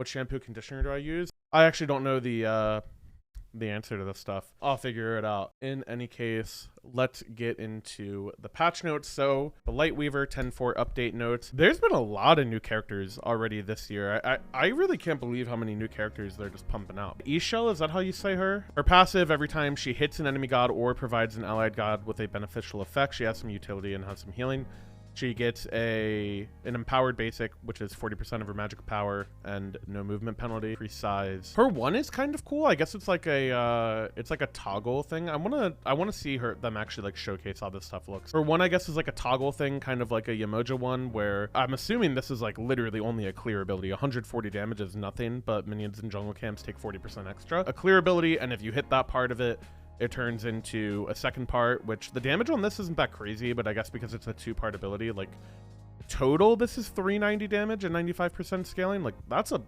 What shampoo conditioner do I use? I actually don't know the answer to this stuff. I'll figure it out. In any case, let's get into the patch notes. So the Lightweaver 10.4 update notes. There's been a lot of new characters already this year. I really can't believe how many new characters they're just pumping out. Ishal, is that how you say her? Her passive, every time she hits an enemy god or provides an allied god with a beneficial effect, she has some utility and has some healing. She gets an empowered basic, which is 40% of her magic power and no movement penalty. Increased size. Her one is kind of cool. I guess it's like a toggle thing. I wanna see them actually like showcase how this stuff looks. Her one, I guess, is like a toggle thing, kind of like a Yamoja one, where I'm assuming this is like literally only a clear ability. 140 damage is nothing, but minions in jungle camps take 40% extra. A clear ability, and if you hit that part of it, it turns into a second part, which the damage on this isn't that crazy, but I guess because it's a 2-part ability, like total, this is 390 damage and 95% scaling. Like that's a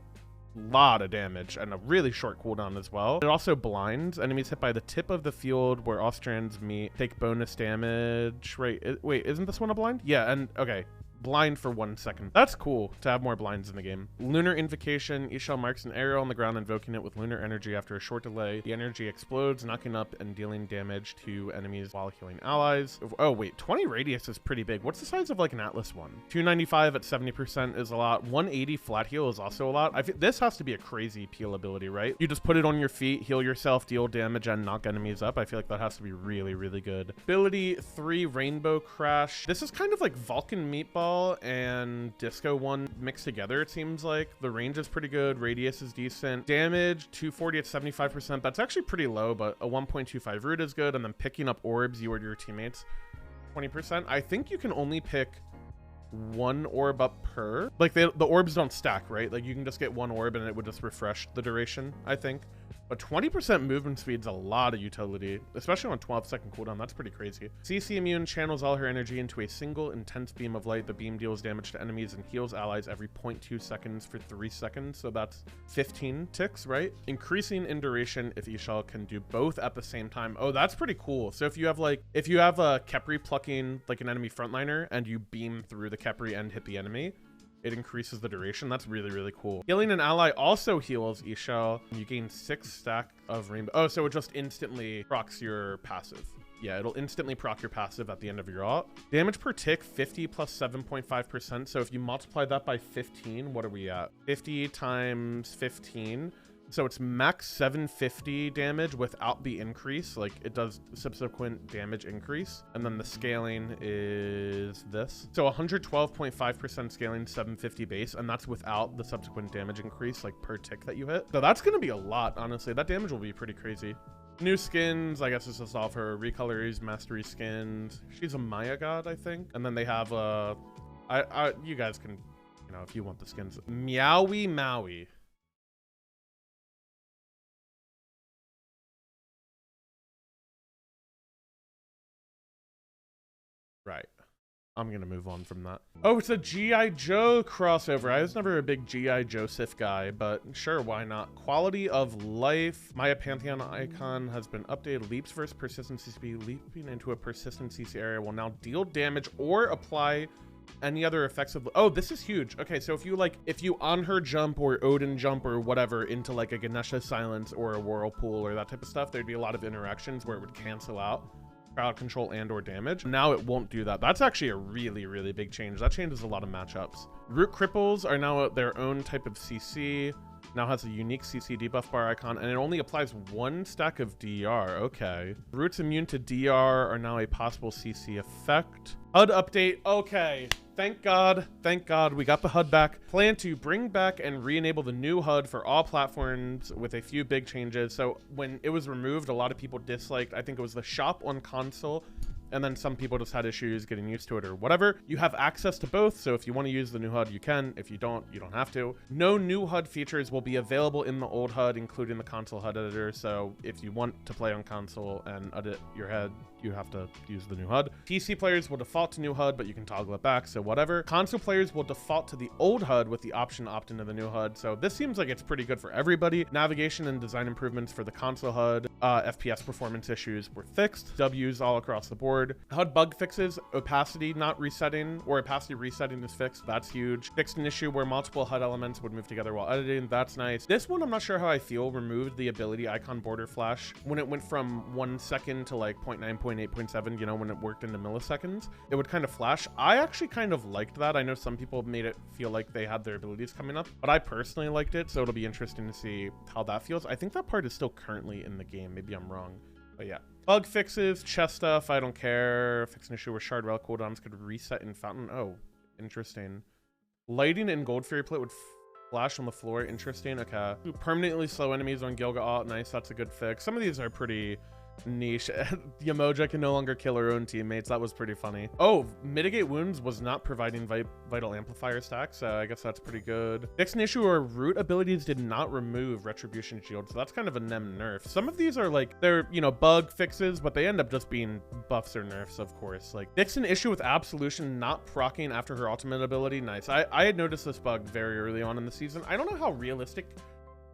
lot of damage and a really short cooldown as well. It also blinds enemies hit by the tip of the field where all strands meet, take bonus damage. Right? Wait, isn't this one a blind? Yeah, and okay. Blind for 1 second. That's cool to have more blinds in the game. Lunar Invocation. Ishal marks an arrow on the ground, invoking it with lunar energy. After a short delay, the energy explodes, knocking up and dealing damage to enemies while healing allies. Oh wait, 20 radius is pretty big. What's the size of like an Atlas one? 295 at 70% is a lot. 180 flat heal is also a lot. This has to be a crazy peel ability, right? You just put it on your feet, heal yourself, deal damage, and knock enemies up. I feel like that has to be really, really good. Ability 3, Rainbow Crash. This is kind of like Vulcan Meatball and Disco 1 mixed together. It seems like the range is pretty good, radius is decent, damage 240 at 75%. That's actually pretty low, but a 1.25 root is good. And then picking up orbs, you or your teammates, 20%. I think you can only pick 1 orb up per, like the orbs don't stack, right? Like you can just get 1 orb and it would just refresh the duration, I think. But 20% movement speed's a lot of utility, especially on 12-second cooldown. That's pretty crazy. CC Immune channels all her energy into a single intense beam of light. The beam deals damage to enemies and heals allies every 0.2 seconds for 3 seconds. So that's 15 ticks, right? Increasing in duration if Ishal can do both at the same time. Oh, that's pretty cool. So if you have a Khepri plucking like an enemy frontliner and you beam through the Khepri and hit the enemy, it increases the duration. That's really, really cool. Healing an ally also heals Ishal. You gain 6 stack of rainbow. Oh, so it just instantly procs your passive. Yeah, it'll instantly proc your passive at the end of your ult. Damage per tick, 50 plus 7.5%. So if you multiply that by 15, what are we at? 50 times 15. So it's max 750 damage without the increase. Like it does subsequent damage increase. And then the scaling is this. So 112.5% scaling, 750 base. And that's without the subsequent damage increase, like per tick that you hit. So that's going to be a lot, honestly. That damage will be pretty crazy. New skins, I guess this is all her recolors, mastery skins. She's a Maya god, I think. And then they have you guys can, you know, if you want the skins. Meowie Maui. Right. I'm going to move on from that. Oh, it's a G.I. Joe crossover. I was never a big G.I. Joseph guy, but sure, why not? Quality of life. Maya Pantheon icon has been updated. Leaps versus persistence CC. Leaping into a persistent CC area will now deal damage or apply any other effects of... Oh, this is huge. Okay, so if you on her jump or Odin jump or whatever into like a Ganesha silence or a whirlpool or that type of stuff, there'd be a lot of interactions where it would cancel out crowd control and or damage. Now it won't do that. That's actually a really, really big change. That changes a lot of matchups. Root cripples are now their own type of CC. Now has a unique CC debuff bar icon, and it only applies 1 stack of DR. Okay. Roots immune to DR are now a possible CC effect. HUD update. Okay. Thank God. Thank God. We got the HUD back. Plan to bring back and re-enable the new HUD for all platforms with a few big changes. So when it was removed, a lot of people disliked, I think it was the shop on console, and then some people just had issues getting used to it or whatever. You have access to both, so if you want to use the new HUD, you can. If you don't have to. No new HUD features will be available in the old HUD, including the console HUD editor. So if you want to play on console and edit your head, you have to use the new HUD. PC players will default to new HUD, but you can toggle it back, so whatever. Console players will default to the old HUD with the option to opt into the new HUD. So this seems like it's pretty good for everybody. Navigation and design improvements for the console HUD. FPS performance issues were fixed. W's all across the board. HUD bug fixes, opacity not resetting, or opacity resetting is fixed. That's huge. Fixed an issue where multiple HUD elements would move together while editing. That's nice. This one, I'm not sure how I feel. Removed the ability icon border flash when it went from 1 second to like 0.9, 0.8, 0.7, you know, when it worked into milliseconds, it would kind of flash. I actually kind of liked that. I know some people made it feel like they had their abilities coming up, but I personally liked it. So it'll be interesting to see how that feels. I think that part is still currently in the game. Maybe I'm wrong, but yeah. Bug fixes, chest stuff, I don't care. Fix an issue where shard relic cooldowns could reset in fountain. Oh, interesting. Lighting in Gold Fury Plate would flash on the floor. Interesting. Okay. Permanently slow enemies on Gilga Alt. Nice. That's a good fix. Some of these are pretty niche. Yamoja can no longer kill her own teammates. That was pretty funny. Oh, mitigate wounds was not providing vital amplifier stacks. I guess that's pretty good. Fix an issue or root abilities did not remove retribution shield, so that's kind of a nem nerf. Some of these are like, they're, you know, bug fixes, but they end up just being buffs or nerfs, of course. Like, fix an issue with absolution not proccing after her ultimate ability. Nice. I had noticed this bug very early on in the season. I don't know how realistic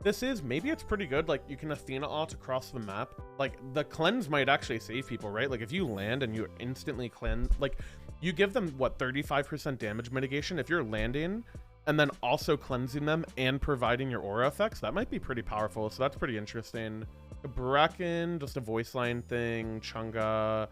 this is. Maybe it's pretty good. Like, you can Athena ult across the map. Like, the cleanse might actually save people, right? Like, if you land and you instantly cleanse, like, you give them what, 35% damage mitigation. If you're landing and then also cleansing them and providing your aura effects, that might be pretty powerful. So that's pretty interesting. Bracken, just a voice line thing. Chunga,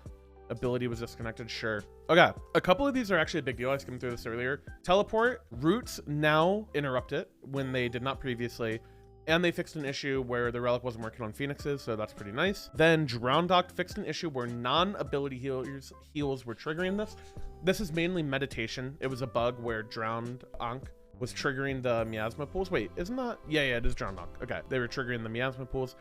ability was disconnected. Sure. Okay, a couple of these are actually a big deal. I skimmed through this earlier. Teleport, roots now interrupt it when they did not previously. And they fixed an issue where the relic wasn't working on phoenixes, so that's pretty nice. Then Drown Dock fixed an issue where non-ability heals were triggering this. This is mainly meditation. It was a bug where Drowned Ankh was triggering the miasma pools. Wait, isn't that? Yeah, it is Drown Dock. Okay, they were triggering the miasma pools.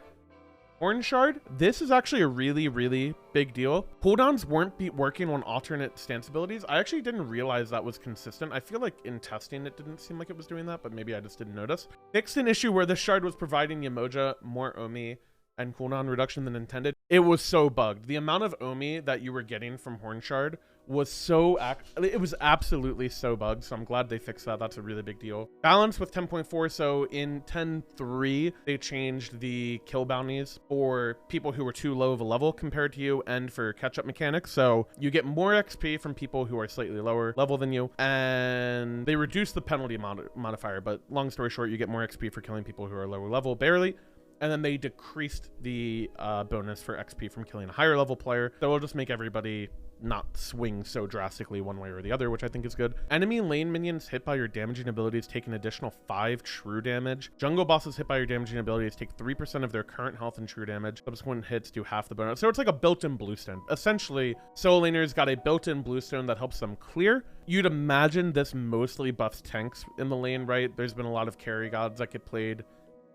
Horn Shard, this is actually a really, really big deal. Cooldowns weren't working on alternate stance abilities. I actually didn't realize that was consistent. I feel like in testing, it didn't seem like it was doing that, but maybe I just didn't notice. Fixed an issue where the shard was providing Yamoja more Omi and cooldown reduction than intended. It was so bugged. The amount of Omi that you were getting from Horn Shard was so it was absolutely so bugged, so I'm glad they fixed that. That's a really big deal. Balance with 10.4, so in 10.3 they changed the kill bounties for people who were too low of a level compared to you, and for catch-up mechanics, so you get more XP from people who are slightly lower level than you, and they reduced the penalty modifier, but long story short, you get more XP for killing people who are lower level barely. And then they decreased the bonus for XP from killing a higher level player. So it'll just make everybody not swing so drastically one way or the other, which I think is good. Enemy lane minions hit by your damaging abilities take an additional 5 true damage. Jungle bosses hit by your damaging abilities take 3% of their current health and true damage. Subsequent hits do half the bonus. So it's like a built-in bluestone. Essentially, solo laners got a built-in bluestone that helps them clear. You'd imagine this mostly buffs tanks in the lane, right? There's been a lot of carry gods that get played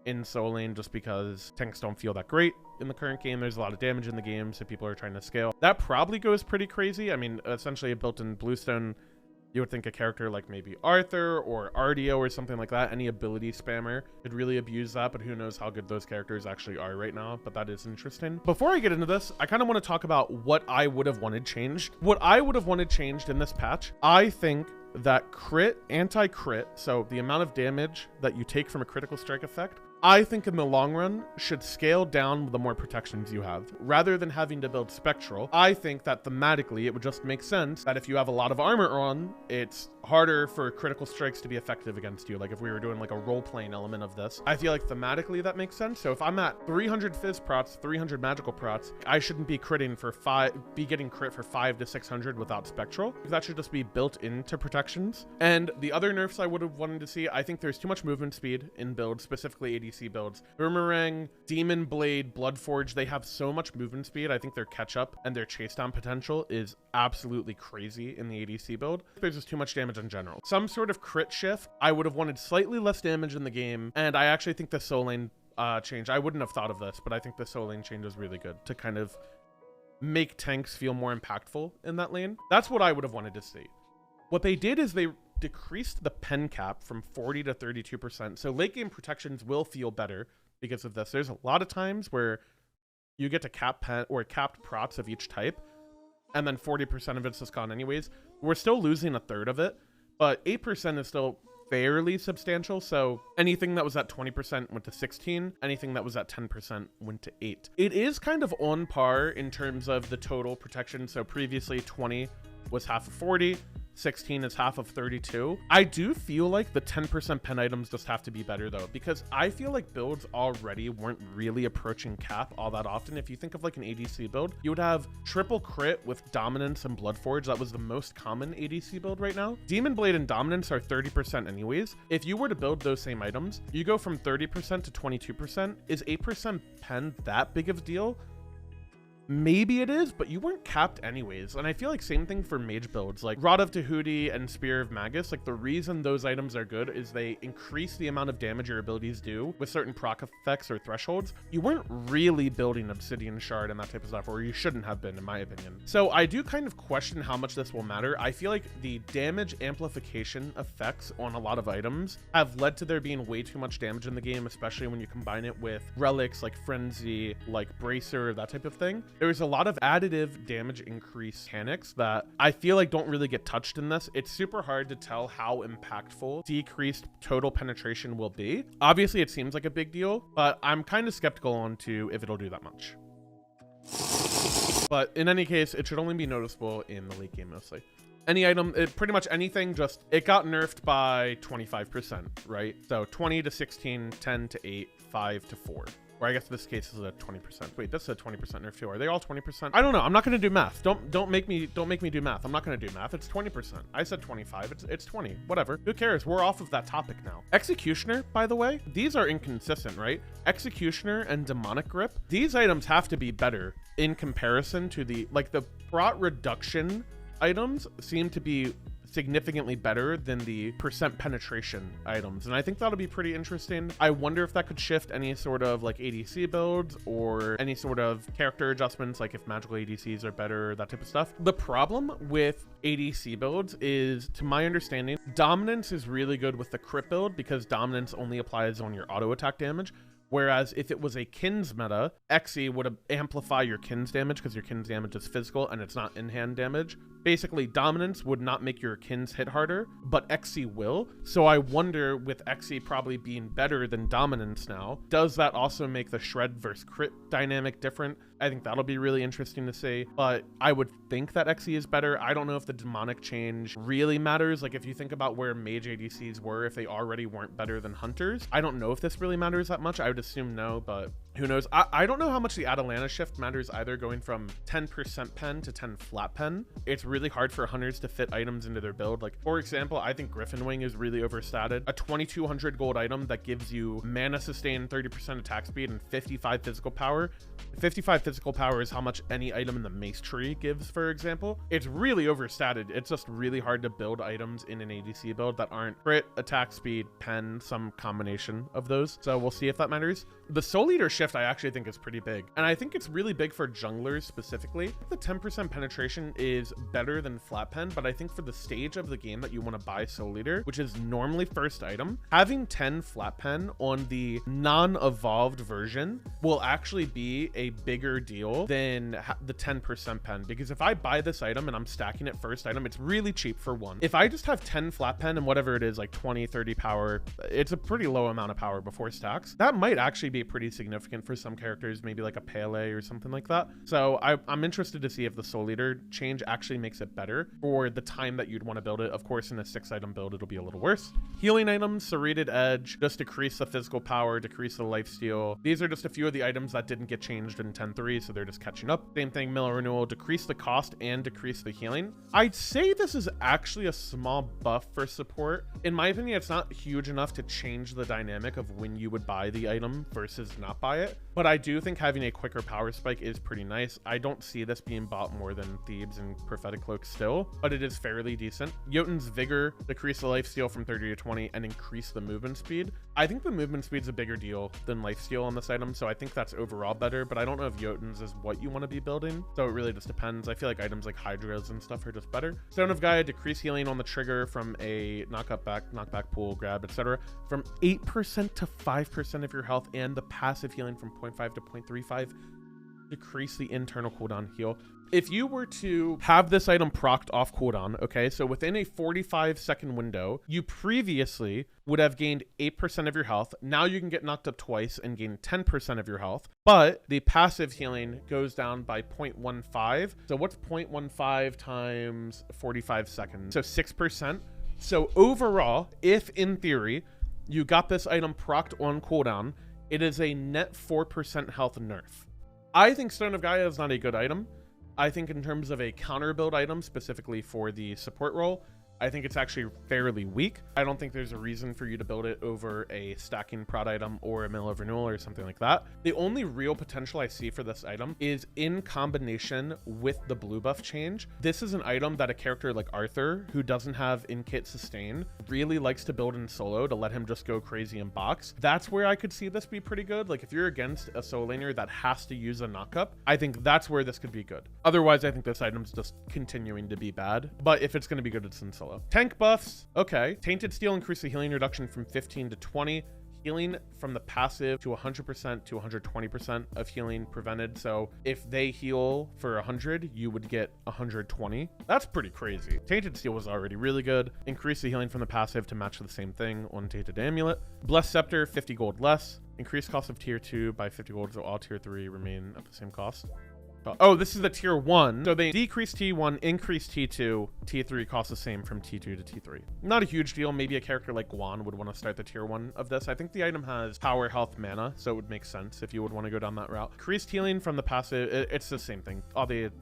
in solo lane just because tanks don't feel that great in the current game. There's a lot of damage in the game, so people are trying to scale. That probably goes pretty crazy. I mean, essentially a built-in bluestone, you would think a character like maybe Arthur or Ardio or something like that, any ability spammer could really abuse that, but who knows how good those characters actually are right now. But that is interesting. Before I get into this, I kind of want to talk about what I would have wanted changed. What I would have wanted changed in this patch, I think that crit, anti-crit, so the amount of damage that you take from a critical strike effect, I think in the long run should scale down the more protections you have. Rather than having to build spectral, I think that thematically it would just make sense that if you have a lot of armor on, it's harder for critical strikes to be effective against you. Like if we were doing like a role-playing element of this, I feel like thematically that makes sense. So if I'm at 300 fizz prots, 300 magical prots, I shouldn't be getting crit for 5 to 600 without spectral. That should just be built into protections. And the other nerfs I would have wanted to see, I think there's too much movement speed in builds, specifically ADC builds. Boomerang, Demon Blade, Bloodforge, they have so much movement speed. I think their catch up and their chase down potential is absolutely crazy in the ADC build. There's just too much damage in general. Some sort of crit shift. I would have wanted slightly less damage in the game, and I actually think the soul lane change, I wouldn't have thought of this, but I think the soul lane change is really good to kind of make tanks feel more impactful in that lane. That's what I would have wanted to see. What they did is they decreased the pen cap from 40 to 32%. So late game protections will feel better because of this. There's a lot of times where you get to cap pen or capped prots of each type, and then 40% of it's just gone anyways. We're still losing a third of it, but 8% is still fairly substantial. So anything that was at 20% went to 16, anything that was at 10% went to 8. It is kind of on par in terms of the total protection. So previously 20 was half of 40, 16 is half of 32. I do feel like the 10% pen items just have to be better though, because I feel like builds already weren't really approaching cap all that often. If you think of like an ADC build, you would have triple crit with dominance and bloodforge. That was the most common ADC build right now. Demon blade and dominance are 30% anyways. If you were to build those same items, you go from 30% to 22%. Is 8% pen that big of a deal? Maybe it is, but you weren't capped anyways. And I feel like same thing for mage builds, like Rod of Tahuti and Spear of Magus. Like the reason those items are good is they increase the amount of damage your abilities do with certain proc effects or thresholds. You weren't really building Obsidian Shard and that type of stuff, or you shouldn't have been, in my opinion. So I do kind of question how much this will matter. I feel like the damage amplification effects on a lot of items have led to there being way too much damage in the game, especially when you combine it with relics like Frenzy, like Bracer, that type of thing. There's a lot of additive damage increase mechanics that I feel like don't really get touched in this. It's super hard to tell how impactful decreased total penetration will be. Obviously, it seems like a big deal, but I'm kind of skeptical on to if it'll do that much. But in any case, it should only be noticeable in the late game mostly. Any item, pretty much anything, just it got nerfed by 25%, right? So 20 to 16, 10 to 8, 5 to 4. Or I guess this case is a 20%. Wait, that's a 20% nerf too. Are they all 20%? I don't know. I'm not going to do math. Don't make me do math. I'm not going to do math. It's 20%. I said 25. It's 20. Whatever. Who cares? We're off of that topic now. Executioner, by the way, these are inconsistent, right? Executioner and Demonic Grip. These items have to be better in comparison to the prot reduction items seem to be significantly better than the percent penetration items, and I think that'll be pretty interesting. I wonder if that could shift any sort of like ADC builds or any sort of character adjustments, like if magical ADCs are better, that type of stuff. The problem with ADC builds is, to my understanding, dominance is really good with the crit build because dominance only applies on your auto attack damage. Whereas if it was a Kins meta, Xe would amplify your Kins damage because your Kins damage is physical and it's not in-hand damage. Basically, dominance would not make your Kins hit harder, but Xe will. So I wonder, with Xe probably being better than dominance now, does that also make the shred versus crit dynamic different? I think that'll be really interesting to see, but I would think that Xe is better. I don't know if the demonic change really matters. Like if you think about where mage ADCs were, if they already weren't better than hunters, I don't know if this really matters that much. I would assume no, but who knows? I don't know how much the Atalanta shift matters either, going from 10% pen to 10 flat pen. It's really hard for hunters to fit items into their build. Like, for example, I think Griffin Wing is really overstated. A 2200 gold item that gives you mana sustain, 30% attack speed, and 55 physical power. 55 physical power is how much any item in the mace tree gives, for example. It's really overstated. It's just really hard to build items in an ADC build that aren't crit, attack speed, pen, some combination of those. So we'll see if that matters. The Soul Eater shift I actually think is pretty big, and I think it's really big for junglers specifically. The 10% penetration is better than flat pen, but I think for the stage of the game that you want to buy Soul Eater, which is normally first item, having 10 flat pen on the non-evolved version will actually be a bigger deal than the 10% pen, because if I buy this item and I'm stacking it first item, it's really cheap for one. If I just have 10 flat pen and whatever it is, like 20, 30 power, it's a pretty low amount of power before stacks. That might actually be pretty significant for some characters, maybe like a Pele or something like that. So I'm interested to see if the Soul Eater change actually makes it better for the time that you'd want to build it. Of course, in a 6-item build, it'll be a little worse. Healing items, Serrated Edge, just decrease the physical power, decrease the lifesteal. These are just a few of the items that didn't get changed in 10.3, so they're just catching up. Same thing, Mill Renewal, decrease the cost and decrease the healing. I'd say this is actually a small buff for support. In my opinion, it's not huge enough to change the dynamic of when you would buy the item versus not buy it, but I do think having a quicker power spike is pretty nice. I don't see this being bought more than Thebes and Prophetic Cloak still, but it is fairly decent. Jotun's Vigor, decrease the lifesteal from 30 to 20 and increase the movement speed. I think the movement speed is a bigger deal than lifesteal on this item, so I think that's overall better, but I don't know if Jotun's is what you want to be building, so it really just depends. I feel like items like Hydras and stuff are just better. Stone of Gaia, decrease healing on the trigger from a knockback pull, grab, etc. from 8% to 5% of your health, and the passive healing from 0.5 to 0.35. decrease the internal cooldown heal. If you were to have this item procced off cooldown, okay, so within a 45-second window, you previously would have gained 8% of your health. Now you can get knocked up twice and gain 10% of your health, but the passive healing goes down by 0.15. So what's 0.15 times 45 seconds? So 6%. So overall, if in theory you got this item procced on cooldown, it is a net 4% health nerf. I think Stone of Gaia is not a good item. I think in terms of a counter build item, specifically for the support role, I think it's actually fairly weak. I don't think there's a reason for you to build it over a stacking prod item or a Mill of Renewal or something like that. The only real potential I see for this item is in combination with the blue buff change. This is an item that a character like Arthur, who doesn't have in-kit sustain, really likes to build in solo to let him just go crazy in box. That's where I could see this be pretty good. Like if you're against a solo laner that has to use a knockup, I think that's where this could be good. Otherwise, I think this item's just continuing to be bad. But if it's going to be good, it's in solo. Tank buffs, okay. Tainted Steel increased the healing reduction from 15 to 20. Healing from the passive to 100% to 120% of healing prevented. So if they heal for 100, you would get 120. That's pretty crazy. Tainted Steel was already really good. Increase the healing from the passive to match the same thing on Tainted Amulet. Blessed Scepter, 50 gold less. Increased cost of tier 2 by 50 gold, so all tier 3 remain at the same cost. Oh, this is the tier 1. So they decrease T1, increase T2. T3 costs the same from T2 to T3. Not a huge deal. Maybe a character like Guan would want to start the tier 1 of this. I think the item has power, health, mana, so it would make sense if you would want to go down that route. Increased healing from the passive. It's the same thing. All the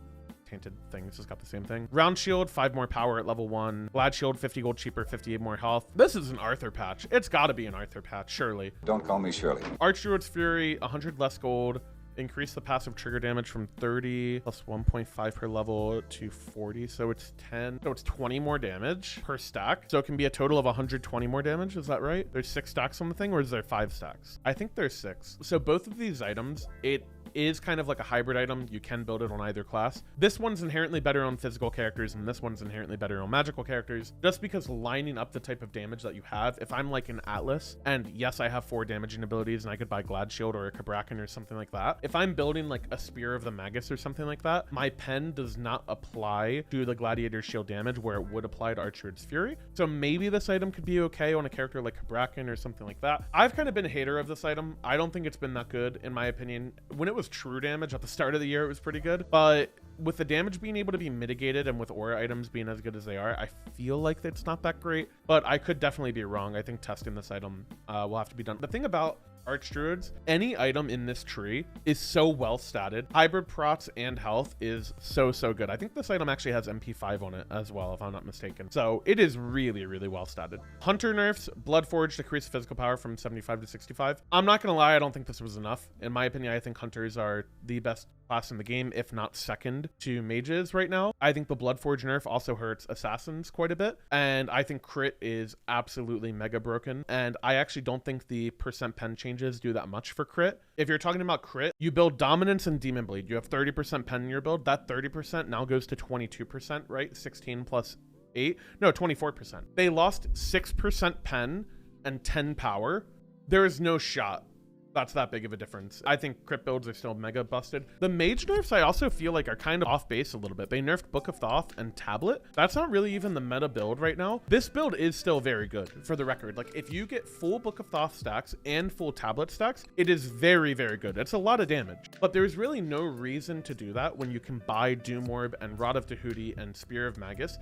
tainted things just got the same thing. Round Shield, 5 more power at level 1. Glad Shield, 50 gold cheaper, 58 more health. This is an Arthur patch. It's got to be an Arthur patch, surely. Don't call me Shirley. Archdruid's Fury, 100 less gold. Increase the passive trigger damage from 30 plus 1.5 per level to 40. So it's 10. So it's 20 more damage per stack. So it can be a total of 120 more damage. Is that right? There's 6 stacks on the thing, or is there 5 stacks? I think there's 6. So both of these items, it is kind of like a hybrid item. You can build it on either class. This one's inherently better on physical characters, and this one's inherently better on magical characters, just because lining up the type of damage that you have. If I'm like an Atlas, and yes, I have 4 damaging abilities, and I could buy Glad Shield or a Kabrakan or something like that. If I'm building like a Spear of the Magus or something like that, my pen does not apply to the Gladiator Shield damage where it would apply to Archdruid's Fury. So maybe this item could be okay on a character like Kabrakan or something like that. I've kind of been a hater of this item. I don't think it's been that good, in my opinion. When it was true damage at the start of the year, it was pretty good, but with the damage being able to be mitigated and with aura items being as good as they are, I feel like it's not that great, but I could definitely be wrong. I think testing this item will have to be done. The thing about Archdruids, any item in this tree is so well statted. Hybrid procs and health is so good. I think this item actually has MP5 on it as well, if I'm not mistaken. So it is really well statted. Hunter nerfs, Bloodforge decreased physical power from 75 to 65. I'm not gonna lie, I don't think this was enough. In my opinion, I think hunters are the best class in the game, if not second to mages right now. I think the Bloodforge nerf also hurts assassins quite a bit, and I think crit is absolutely mega broken, and I actually don't think the percent pen changes do that much for crit. If you're talking about crit, you build Dominance and Demon Bleed. You have 30% pen in your build. That 30% now goes to 22%, right? 16 plus 8. No, 24%. They lost 6% pen and 10 power. There is no shot that's that big of a difference. I think crit builds are still mega busted. The mage nerfs I also feel like are kind of off base a little bit. They nerfed Book of Thoth and Tablet. That's not really even the meta build right now. This build is still very good, for the record. Like if you get full Book of Thoth stacks and full Tablet stacks, it is very good. It's a lot of damage, but there's really no reason to do that when you can buy Doom Orb and Rod of Tahuti and Spear of Magus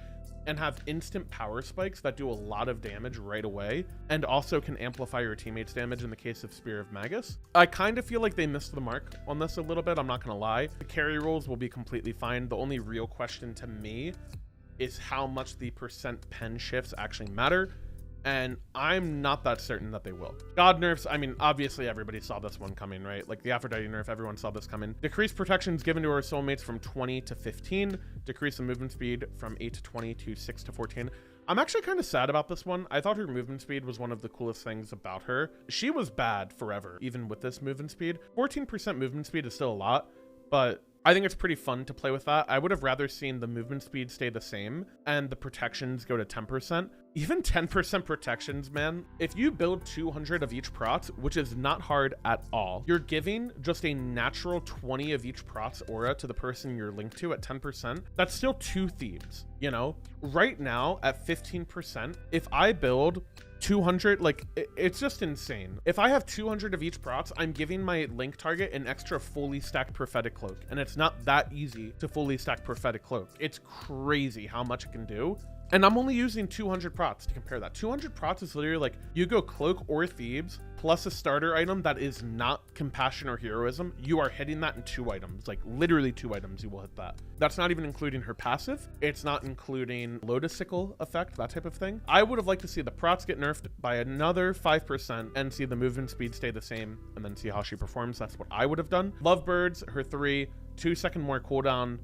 and have instant power spikes that do a lot of damage right away and also can amplify your teammates' damage in the case of Spear of Magus. I kind of feel like they missed the mark on this a little bit, I'm not gonna lie. The carry rules will be completely fine. The only real question to me is how much the percent pen shifts actually matter, and I'm not that certain that they will. God nerfs, I mean, obviously everybody saw this one coming, right? Like the Aphrodite nerf, everyone saw this coming. Decrease protections given to our soulmates from 20 to 15. Decrease the movement speed from 8 to 20 to 6 to 14. I'm actually kind of sad about this one. I thought her movement speed was one of the coolest things about her. She was bad forever, even with this movement speed. 14% movement speed is still a lot, but I think it's pretty fun to play with that. I would have rather seen the movement speed stay the same and the protections go to 10%. Even 10% protections, man. If you build 200 of each prot, which is not hard at all, you're giving just a natural 20 of each prot's aura to the person you're linked to at 10%. That's still 2 thieves, you know? Right now at 15%, if I build 200, like it's just insane. If I have 200 of each prots, I'm giving my link target an extra fully stacked prophetic cloak, and it's not that easy to fully stack prophetic cloak. It's crazy how much it can do. And I'm only using 200 prots to compare that. 200 prots is literally like you go cloak or thieves plus a starter item that is not compassion or heroism. You are hitting that in 2 items, like literally 2 items. You will hit that. That's not even including her passive. It's not including Lotus Sickle effect, that type of thing. I would have liked to see the prots get nerfed by another 5% and see the movement speed stay the same and then see how she performs. That's what I would have done. Lovebirds, her 3, 2-second more cooldown,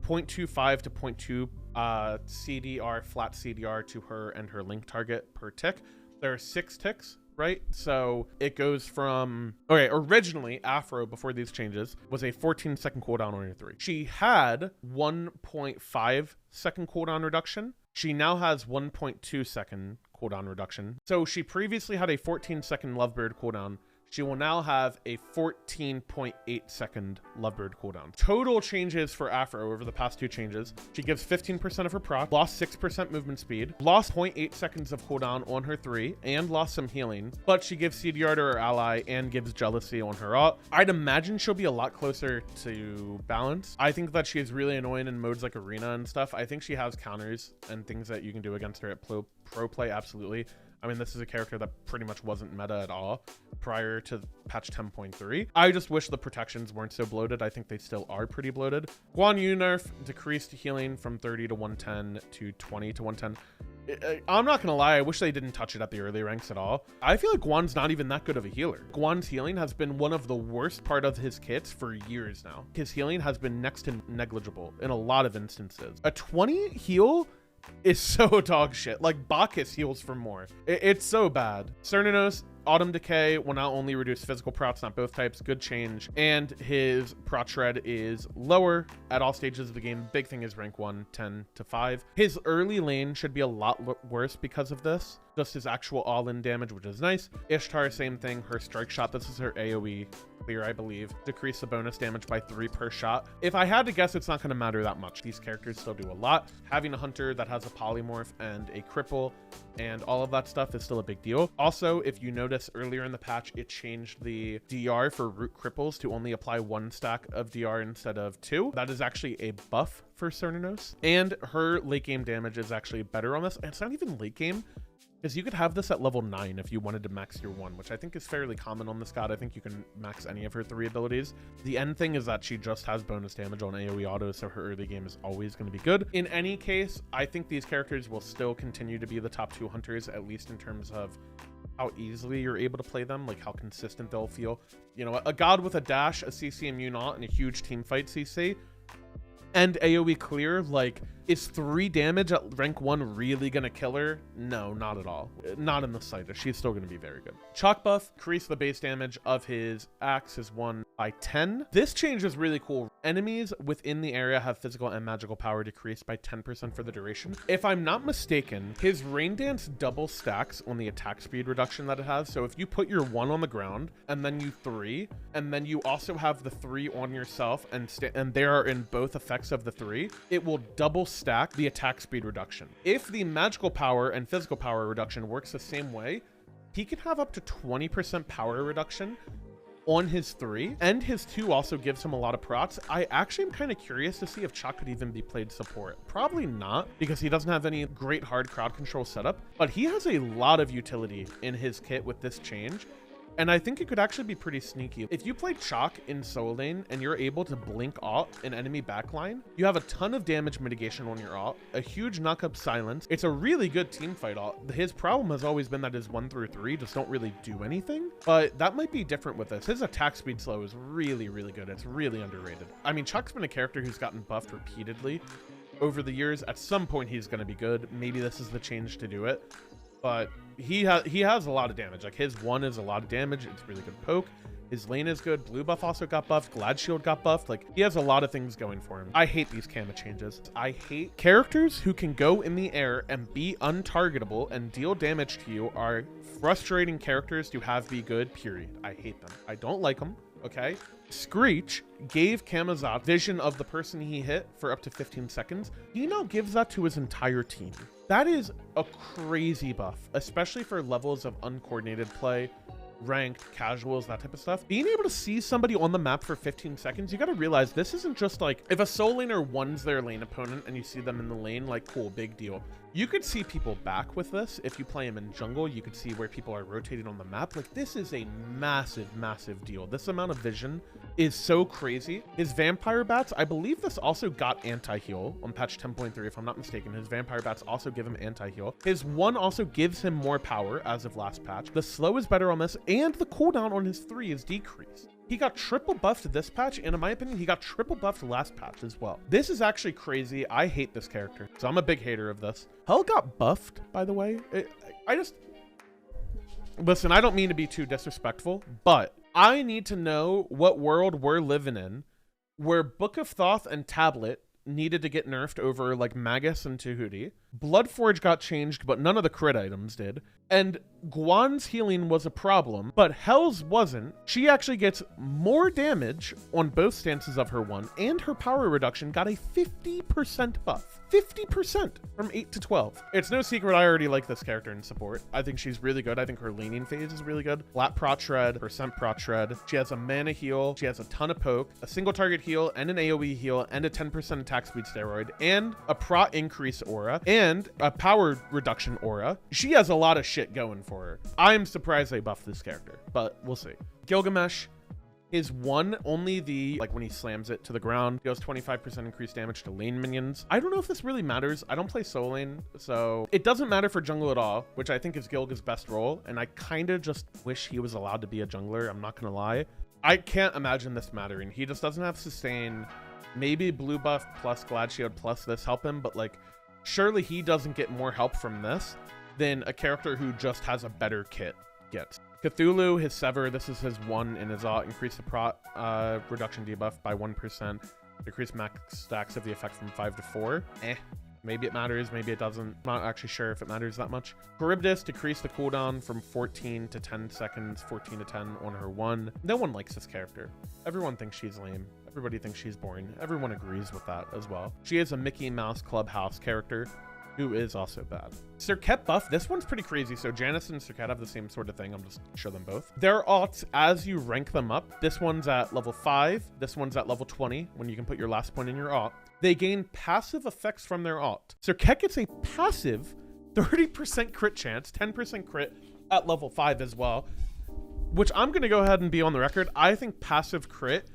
0.25 to 0.2 CDR, flat CDR to her and her link target per tick. There are 6 ticks, right? So it goes from, okay, originally Afro before these changes was a 14-second cooldown on her 3. She had 1.5 second cooldown reduction. She now has 1.2 second cooldown reduction. So she previously had a 14-second Lovebird cooldown. She will now have a 14.8 second Lovebird cooldown. Total changes for Afro over the past 2 changes. She gives 15% of her proc, lost 6% movement speed, lost 0.8 seconds of cooldown on her 3, and lost some healing, but she gives CDR to her ally and gives jealousy on her ult. I'd imagine she'll be a lot closer to balance. I think that she is really annoying in modes like Arena and stuff. I think she has counters and things that you can do against her at pro play, absolutely. I mean, this is a character that pretty much wasn't meta at all prior to patch 10.3. I just wish the protections weren't so bloated. I think they still are pretty bloated. Guan Yu nerf decreased healing from 30 to 110 to 20 to 110. I'm not gonna lie, I wish they didn't touch it at the early ranks at all. I feel like Guan's not even that good of a healer. Guan's healing has been one of the worst part of his kits for years now. His healing has been next to negligible in a lot of instances. A 20 heal is so dog shit. Like Bacchus heals for more. It's so bad. Cernanos, Autumn Decay will not only reduce physical prots, not both types, good change, and his prot shred is lower at all stages of the game. Big thing is rank 1, 10 to 5. His early lane should be a lot worse because of this. Just his actual all-in damage, which is nice. Ishtar, same thing. Her strike shot, this is her AoE clear, I believe. Decrease the bonus damage by 3 per shot. If I had to guess, it's not going to matter that much. These characters still do a lot. Having a hunter that has a polymorph and a cripple and all of that stuff is still a big deal. Also, if you notice earlier in the patch, it changed the DR for root cripples to only apply 1 stack of DR instead of 2. That is actually a buff for Cernanos. And her late game damage is actually better on this. And it's not even late game, because you could have this at level 9 if you wanted to max your 1, which I think is fairly common on this god. I think you can max any of her 3 abilities. The end thing is that she just has bonus damage on AoE auto, so her early game is always going to be good. In any case, I think these characters will still continue to be the top 2 hunters, at least in terms of how easily you're able to play them, like how consistent they'll feel. You know, a god with a dash, a CC immune ult, and a huge team fight CC, and AoE clear, like, is 3 damage at rank 1 really gonna kill her? No, not at all. Not in the slightest. She's still gonna be very good. Chalk buff, increase the base damage of his axe, his 1 by 10. This change is really cool. Enemies within the area have physical and magical power decreased by 10% for the duration. If I'm not mistaken, his rain dance double stacks on the attack speed reduction that it has. So if you put your 1 on the ground and then you 3, and then you also have the 3 on yourself and they are in both effects of the 3, it will double stack the attack speed reduction. If the magical power and physical power reduction works the same way, he can have up to 20% power reduction on his 3, and his 2 also gives him a lot of prots. I actually am kind of curious to see if Chalk could even be played support. Probably not, because he doesn't have any great hard crowd control setup, but he has a lot of utility in his kit with this change. And I think it could actually be pretty sneaky. If you play Chalk in solo lane and you're able to blink ult an enemy backline, you have a ton of damage mitigation on your ult, a huge knock up silence. It's a really good team fight ult. His problem has always been that his 1 through 3 just don't really do anything, but that might be different with this. His attack speed slow is really, really good. It's really underrated. I mean, Chalk's been a character who's gotten buffed repeatedly over the years. At some point, he's going to be good. Maybe this is the change to do it. But he has a lot of damage. Like his 1 is a lot of damage. It's really good poke. His lane is good. Blue buff also got buffed. Glad shield got buffed. Like, he has a lot of things going for him. I hate these Kama changes. I hate characters who can go in the air and be untargetable and deal damage to you are frustrating characters to have be good, period. I hate them. I don't like them, okay? Screech gave Kamazat vision of the person he hit for up to 15 seconds. He now gives that to his entire team. That is a crazy buff, especially for levels of uncoordinated play, ranked, casuals, that type of stuff. Being able to see somebody on the map for 15 seconds, you got to realize this isn't just like if a soul laner ones their lane opponent and you see them in the lane, like cool, big deal. You could see people back with this. If you play him in jungle, you could see where people are rotating on the map. Like, this is a massive, massive deal. This amount of vision is so crazy. His vampire bats, I believe this also got anti-heal on patch 10.3, if I'm not mistaken. His vampire bats also give him anti-heal. His one also gives him more power as of last patch. The slow is better on this, and the cooldown on his 3 is decreased. He got triple buffed this patch, and in my opinion, he got triple buffed last patch as well. This is actually crazy. I hate this character, so I'm a big hater of this. Hell got buffed, by the way. Listen, I don't mean to be too disrespectful, but I need to know what world we're living in where Book of Thoth and Tablet needed to get nerfed over like Magus and Tahuti. Bloodforge got changed, but none of the crit items did. And Guan's healing was a problem, but Hell's wasn't. She actually gets more damage on both stances of her one, and her power reduction got a 50% buff. 50% from 8 to 12. It's no secret I already like this character in support. I think she's really good. I think her laning phase is really good. Flat prot shred, percent prot shred. She has a mana heal. She has a ton of poke, a single target heal, and an AoE heal, and a 10% attack speed steroid, and a prot increase aura, and a power reduction aura. She has a lot of shit going for her. I'm surprised they buffed this character, but we'll see. Gilgamesh is one, only the, like when he slams it to the ground, deals 25% increased damage to lane minions. I don't know if this really matters. I don't play soul lane, so it doesn't matter for jungle at all, which I think is Gilga's best role. And I kind of just wish he was allowed to be a jungler. I'm not gonna lie. I can't imagine this mattering. He just doesn't have sustain. Maybe blue buff plus glad shield plus this help him, but like, surely he doesn't get more help from this than a character who just has a better kit gets. Cthulhu, his Sever, this is his one in his ult, increase the prot reduction debuff by 1%, decrease max stacks of the effect from 5 to 4. Maybe it matters, maybe it doesn't. I'm not actually sure if it matters that much. Charybdis, decrease the cooldown from 14 to 10 seconds, 14 to 10 on her one. No one likes this character. Everyone thinks she's lame. Everybody thinks she's boring. Everyone agrees with that as well. She is a Mickey Mouse Clubhouse character who is also bad. Serket buff, this one's pretty crazy. So Janice and Serket have the same sort of thing. I'm just show them both. Their alts, as you rank them up, this one's at level 5, this one's at level 20, when you can put your last point in your alt. They gain passive effects from their alt. Serket gets a passive 30% crit chance, 10% crit at level 5 as well, which I'm gonna go ahead and be on the record. I think passive crit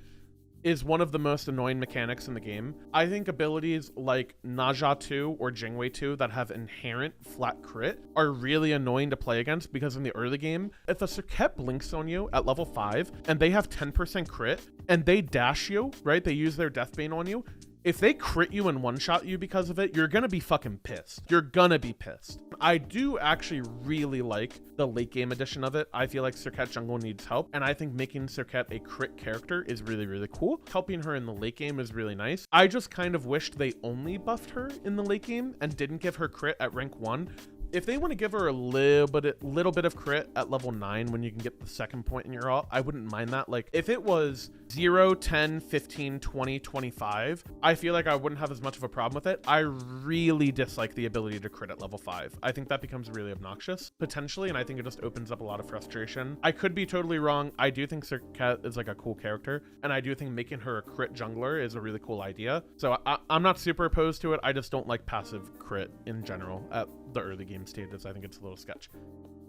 is one of the most annoying mechanics in the game. I think abilities like Naja 2 or Jingwei 2 that have inherent flat crit are really annoying to play against, because in the early game, if a Serket blinks on you at level 5 and they have 10% crit and they dash you, right? They use their Deathbane on you. If they crit you and one-shot you because of it, you're gonna be fucking pissed. You're gonna be pissed. I do actually really like the late game edition of it. I feel like Serket jungle needs help, and I think making Serket a crit character is really, really cool. Helping her in the late game is really nice. I just kind of wished they only buffed her in the late game and didn't give her crit at rank 1. If they want to give her a little bit of crit at level 9 when you can get the second point in your ult, I wouldn't mind that. Like, if it was 0, 10, 15, 20, 25, I feel like I wouldn't have as much of a problem with it. I really dislike the ability to crit at level 5. I think that becomes really obnoxious, potentially, and I think it just opens up a lot of frustration. I could be totally wrong. I do think Serket is like a cool character, and I do think making her a crit jungler is a really cool idea. So I'm not super opposed to it. I just don't like passive crit in general at the early game stages. I think it's a little sketch.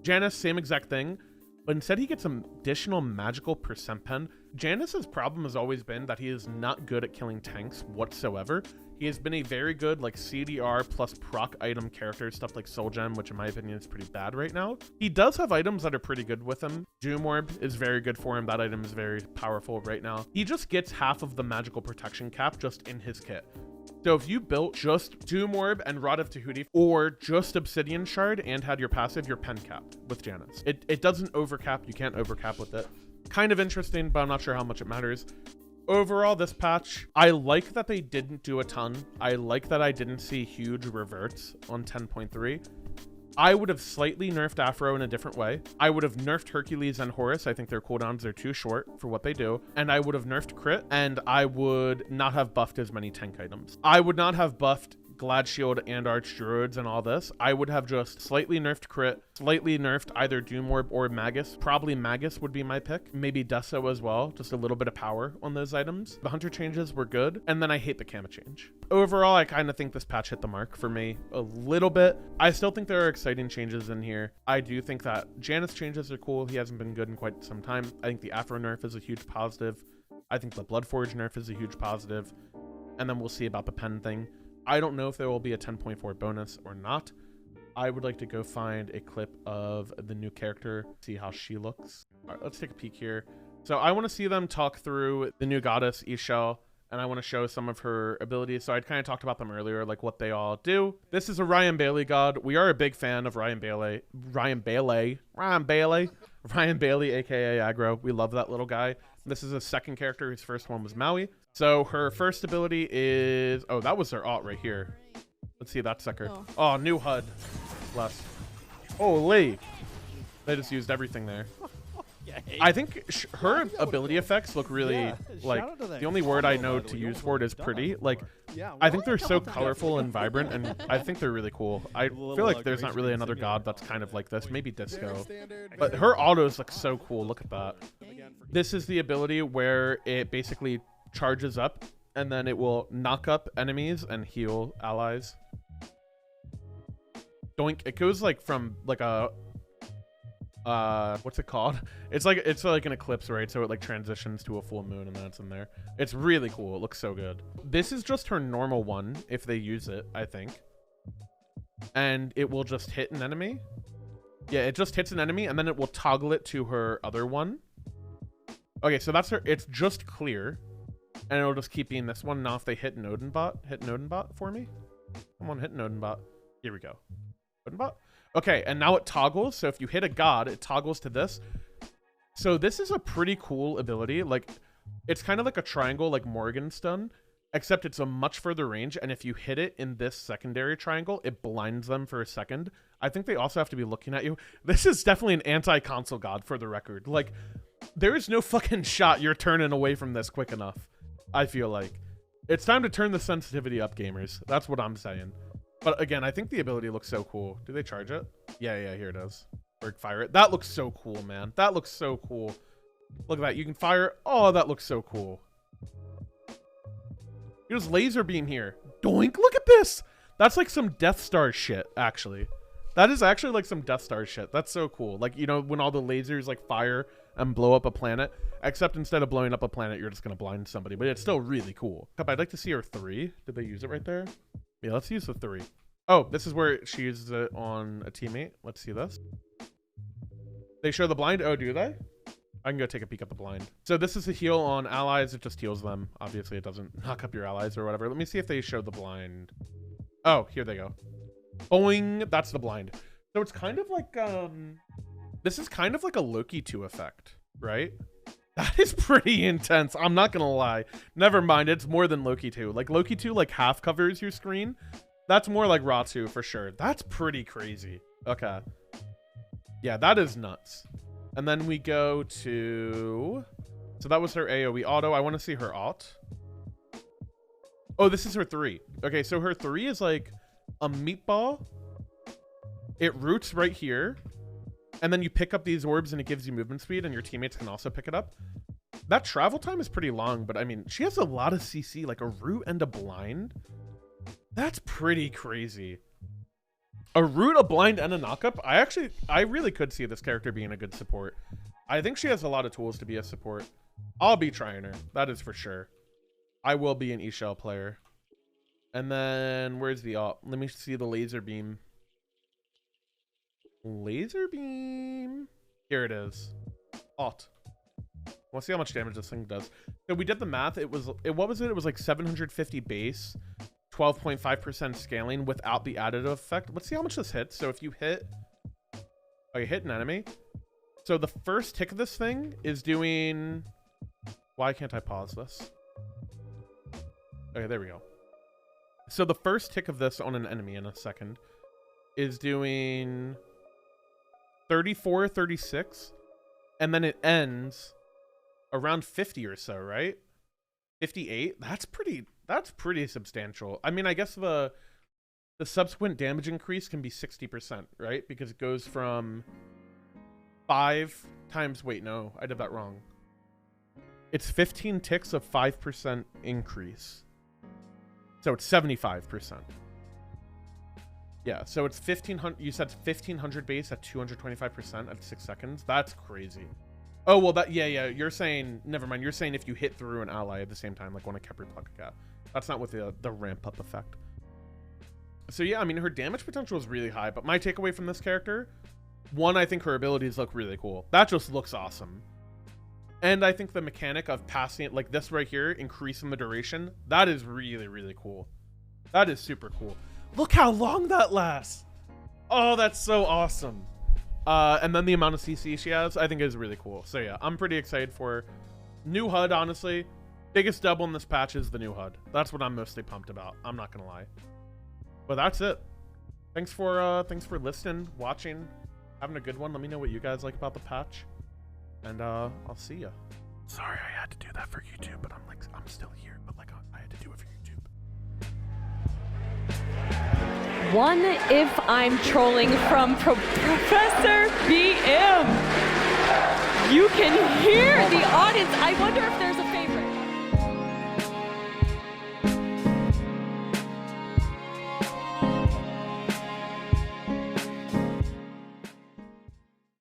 Janice, same exact thing, but instead he gets some additional magical percent pen. Janice's problem has always been that he is not good at killing tanks whatsoever. He has been a very good like CDR plus proc item character, stuff like Soul Gem, which in my opinion is pretty bad right now. He does have items that are pretty good with him. Doom Orb is very good for him. That item is very powerful right now. He just gets half of the magical protection cap just in his kit. So if you built just Doom Orb and Rod of Tahuti, or just Obsidian Shard and had your passive, you're pen capped with Janice. It doesn't overcap. You can't overcap with it. Kind of interesting, but I'm not sure how much it matters. Overall, this patch, I like that they didn't do a ton. I like that I didn't see huge reverts on 10.3. I would have slightly nerfed Afro in a different way. I would have nerfed Hercules and Horus. I think their cooldowns are too short for what they do. And I would have nerfed Crit, and I would not have buffed as many tank items. I would not have buffed Glad Shield and Arch Druids and all this. I would have just slightly nerfed Crit, slightly nerfed either Doom Orb or Magus. Probably Magus would be my pick. Maybe Deso as well. Just a little bit of power on those items. The Hunter changes were good. And then I hate the Kama change. Overall, I kind of think this patch hit the mark for me a little bit. I still think there are exciting changes in here. I do think that Janus changes are cool. He hasn't been good in quite some time. I think the Afro nerf is a huge positive. I think the Bloodforge nerf is a huge positive. And then we'll see about the pen thing. I don't know if there will be a 10.4 bonus or not. I would like to go find a clip of the new character, see how she looks. All right, let's take a peek here. So I want to see them talk through the new goddess, Ishal, and I want to show some of her abilities. So I kind of talked about them earlier, like what they all do. This is a Ryan Bailey god. We are a big fan of Ryan Bailey, aka Aggro. We love that little guy. This is a second character. His first one was Maui. So her first ability is... Oh, that was her alt right here. Let's see that sucker. Oh, new HUD. Less. Holy. They just used everything there. I think her ability effects look really... like, the only word I know to use for it is pretty. Like, I think they're so colorful and vibrant, and I think they're really cool. I feel like there's not really another god that's kind of like this. Maybe Disco. But her autos look so cool. Look at that. This is the ability where it basically charges up, and then it will knock up enemies and heal allies. Doink. It goes like from like a what's it called? It's like an eclipse, right? So it like transitions to a full moon, and then it's in there. It's really cool. It looks so good. This is just her normal one if they use it, I think. And it will just hit an enemy. Yeah, it just hits an enemy, and then it will toggle it to her other one. Okay, so that's her. It's just clear. And it'll just keep being this one. Now if they hit Nodenbot for me. Come on, hit Nodenbot. Here we go. Nodenbot? Okay, and now it toggles. So if you hit a god, it toggles to this. So this is a pretty cool ability. Like, it's kind of like a triangle like Morgan's done, except it's a much further range. And if you hit it in this secondary triangle, it blinds them for a second. I think they also have to be looking at you. This is definitely an anti-console god, for the record. Like, there is no fucking shot you're turning away from this quick enough. I feel like it's time to turn the sensitivity up, gamers. That's what I'm saying. But again, I think the ability looks so cool. Do they charge it? Yeah, here it is. Or fire it. That looks so cool, man. That looks so cool. Look at that. You can fire. Oh, that looks so cool. Here's laser beam here. Doink. Look at this. That's like some Death Star shit, actually. That is actually like some Death Star shit. That's so cool. Like, you know, when all the lasers like fire and blow up a planet, except instead of blowing up a planet, you're just going to blind somebody, but it's still really cool. I'd like to see her 3. Did they use it right there? Yeah, let's use the 3. Oh, this is where she uses it on a teammate. Let's see this. They show the blind. Oh, do they? I can go take a peek at the blind. So this is a heal on allies. It just heals them. Obviously, it doesn't knock up your allies or whatever. Let me see if they show the blind. Oh, here they go. Boing. That's the blind. So it's kind of like, this is kind of like a Loki 2 effect, right? That is pretty intense. I'm not gonna lie. Never mind. It's more than Loki 2. Like Loki 2 like half covers your screen. That's more like Ratsu for sure. That's pretty crazy. Okay. Yeah, that is nuts. And then we go to... So that was her AoE auto. I want to see her alt. Oh, this is her 3. Okay, so her 3 is like a meatball. It roots right here. And then you pick up these orbs and it gives you movement speed, and your teammates can also pick it up. That travel time is pretty long, but I mean, she has a lot of CC, like a root and a blind. That's pretty crazy. A root, a blind, and a knockup. I really could see this character being a good support. I think she has a lot of tools to be a support. I'll be trying her. That is for sure. I will be an Ishal player. And then, where's the alt? Let me see the laser beam. Laser beam. Here it is. Alt. Let's see how much damage this thing does. So we did the math. What was it? It was like 750 base, 12.5% scaling without the additive effect. Let's see how much this hits. So if you hit, oh, you hit an enemy. So the first tick of this thing is doing... Why can't I pause this? Okay, there we go. So the first tick of this on an enemy in a second is doing 34, 36, and then it ends around 50 or so, right? 58? That's pretty substantial. I mean, I guess the subsequent damage increase can be 60%, right? Because it goes from 5 times... Wait, no, I did that wrong. It's 15 ticks of 5% increase. So it's 75%. Yeah, so it's 1500. You said 1500 base at 225% at 6 seconds. That's crazy. Oh, well, yeah. You're saying, never mind. You're saying if you hit through an ally at the same time, like when I kept replucking cat. That's not with the ramp up effect. So yeah, I mean, her damage potential is really high, but my takeaway from this character, one, I think her abilities look really cool. That just looks awesome. And I think the mechanic of passing it like this right here, increasing the duration, that is really, really cool. That is super cool. Look how long that lasts. Oh, that's so awesome. And then the amount of CC she has, I think is really cool. So yeah, I'm pretty excited for her. New HUD, honestly. Biggest double in this patch is the new HUD. That's what I'm mostly pumped about. I'm not gonna lie. But that's it. Thanks for listening, watching, having a good one. Let me know what you guys like about the patch. And I'll see ya. Sorry I had to do that for YouTube, but I'm still here, but like I had to do it for YouTube. One if I'm trolling from Professor BM. You can hear the audience. I wonder if there's